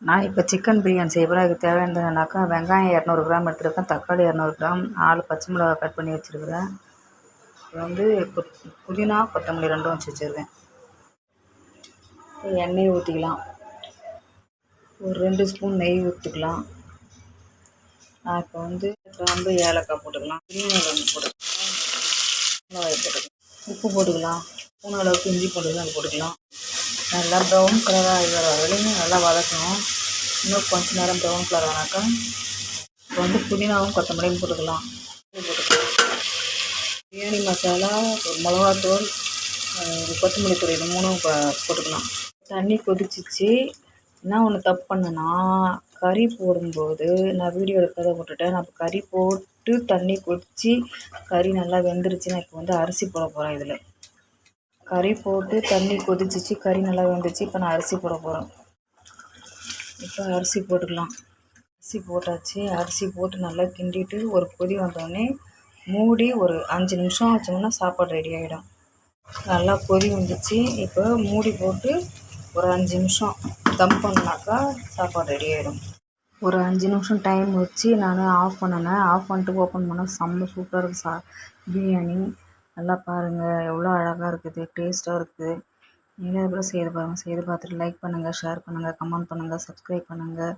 நான் இப்போ சிக்கன் பிரியாணி செய்ய போகிறேன். அதுக்கு தேவையானதுனாக்கா வெங்காயம் 200 கிராம் எடுத்துருக்கேன், தக்காளி 200 கிராம், 4 பச்சை மிளகா கட் பண்ணி வச்சுருக்கிறேன். வந்து புதினா கொத்தமல்லி ரெண்டும் வச்சு வச்சுருக்கேன். எண்ணெய் ஊற்றிக்கலாம், ஒரு 2 ஸ்பூன் நெய் ஊற்றிக்கலாம். நான் இப்போ கிராம்பு ஏலக்காய் போட்டுக்கலாம், பிரியாணி போட்டுக்கலாம், மிளகாய் போட்டுக்கலாம், உப்பு போட்டுக்கலாம், ஸ்பூன் அளவுக்கு இஞ்சி போட்டுக்கலாம், அது போட்டுக்கலாம். நல்லா ப்ரௌன் கலராக ஆகிற வரையும் நல்லா வதக்கணும். இன்னும் கொஞ்சம் நேரம் ப்ரௌன் கலர் ஆனாக்கா இப்போ புதினாவும் கொத்தமல்லியும் போட்டுக்கலாம். பிரியாணி மசாலா, மிளகாத்தூள், கொத்தமல்லி தூள் இது 3 போட்டுக்கலாம். தண்ணி கொதிச்சிச்சு. என்ன ஒன்று தப்பு பண்ணேன்னா, கறி போடும்போது நான் வீடியோ எடுக்கிறத போட்டுவிட்டேன். நான் இப்போ கறி போட்டு தண்ணி கொதித்து கறி நல்லா வெந்துருச்சு. நான் இப்போ அரிசி போட போகிறேன். இதில் கறி போட்டு தண்ணி கொதிச்சிச்சு, கறி நல்லா வெந்துச்சு. இப்போ நான் அரிசி போட போகிறேன். இப்போ அரிசி போட்டுக்கலாம். அரிசி போட்டாச்சு. அரிசி போட்டு நல்லா கிண்டிட்டு ஒரு கொதி வந்தோடனே மூடி ஒரு 5 நிமிஷம் வச்சோம்னா சாப்பாடு ரெடி ஆகிடும். நல்லா கொதி வந்துச்சு. இப்போ மூடி போட்டு ஒரு 5 நிமிஷம் தம் பண்ணாக்கா சாப்பாடு ரெடி ஆகிடும். ஒரு 5 நிமிஷம் டைம் வச்சு நான் ஆஃப் பண்ணினேன். ஆஃப் பண்ணிட்டு ஓப்பன் பண்ணால் செம்ம சூப்பராக இருக்குது பிரியாணி. நல்லா பாருங்கள், எவ்வளோ அழகாக இருக்குது, டேஸ்ட்டாக இருக்குது. நீங்களே கூட செய்து பாருங்கள். செய்து பார்த்துட்டு லைக் பண்ணுங்கள், ஷேர் பண்ணுங்கள், கமெண்ட் பண்ணுங்கள், சப்ஸ்கிரைப் பண்ணுங்கள்.